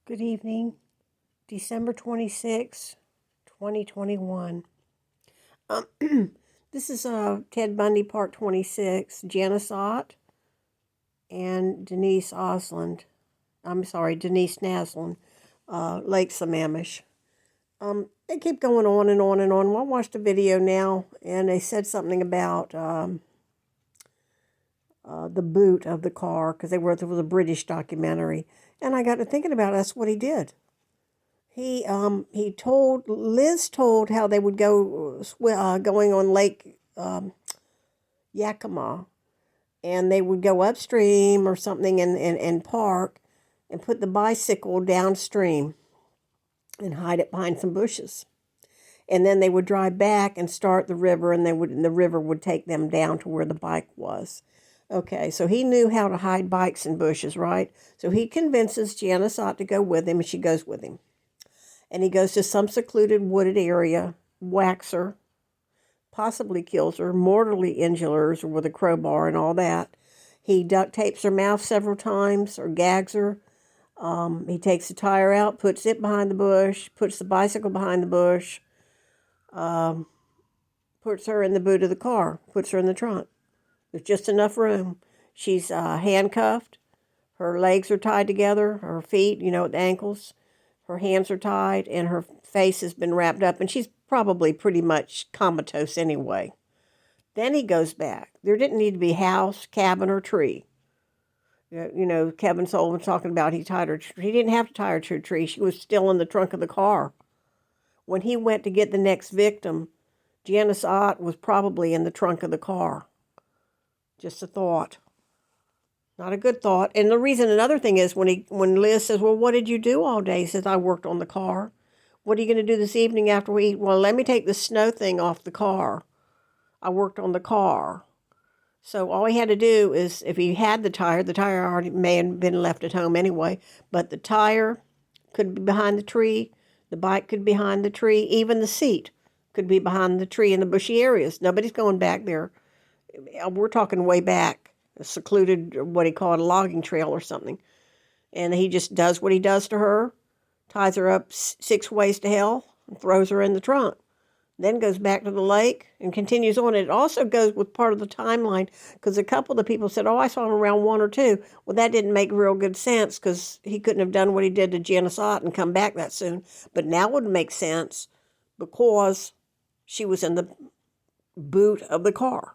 Good evening, December 26, 2021. This is Ted Bundy Part 26, Janice and Denise Osland. Denise Nusland, Lake Sammamish. They keep going on and on and on. Well, I watched a video now, and they said something about the boot of the car, because there was a British documentary. And I got to thinking about it. That's what he did. Liz told how they would go going on Lake Yakima, and they would go upstream or something and park and put the bicycle downstream and hide it behind some bushes. And then they would drive back and start the river, and the river would take them down to where the bike was. Okay, so he knew how to hide bikes in bushes, right? So he convinces Janice to go with him, and she goes with him. And he goes to some secluded wooded area, whacks her, possibly kills her, mortally injures her with a crowbar and all that. He duct tapes her mouth several times or gags her. He takes the tire out, puts it behind the bush, puts the bicycle behind the bush, puts her in the boot of the car, puts her in the trunk. There's just enough room. She's handcuffed. Her legs are tied together, her feet, at the ankles. Her hands are tied, and her face has been wrapped up, and she's probably pretty much comatose anyway. Then he goes back. There didn't need to be house, cabin, or tree. Kevin Sullivan's talking about he tied her. He didn't have to tie her to a tree. She was still in the trunk of the car. When he went to get the next victim, Janice Ott was probably in the trunk of the car. Just a thought. Not a good thought. And another thing is, when Liz says, well, what did you do all day? He says, I worked on the car. What are you going to do this evening after we eat? Well, let me take the snow thing off the car. I worked on the car. So all he had to do is, if he had the tire already may have been left at home anyway, but the tire could be behind the tree, the bike could be behind the tree, even the seat could be behind the tree in the bushy areas. Nobody's going back there. We're talking way back, a secluded, what he called a logging trail or something. And he just does what he does to her, ties her up 6 ways to hell, and throws her in the trunk. Then goes back to the lake and continues on. It also goes with part of the timeline, because a couple of the people said, I saw him around 1 or 2. Well, that didn't make real good sense, because he couldn't have done what he did to Janice Ott and come back that soon. But now it would make sense, because she was in the boot of the car.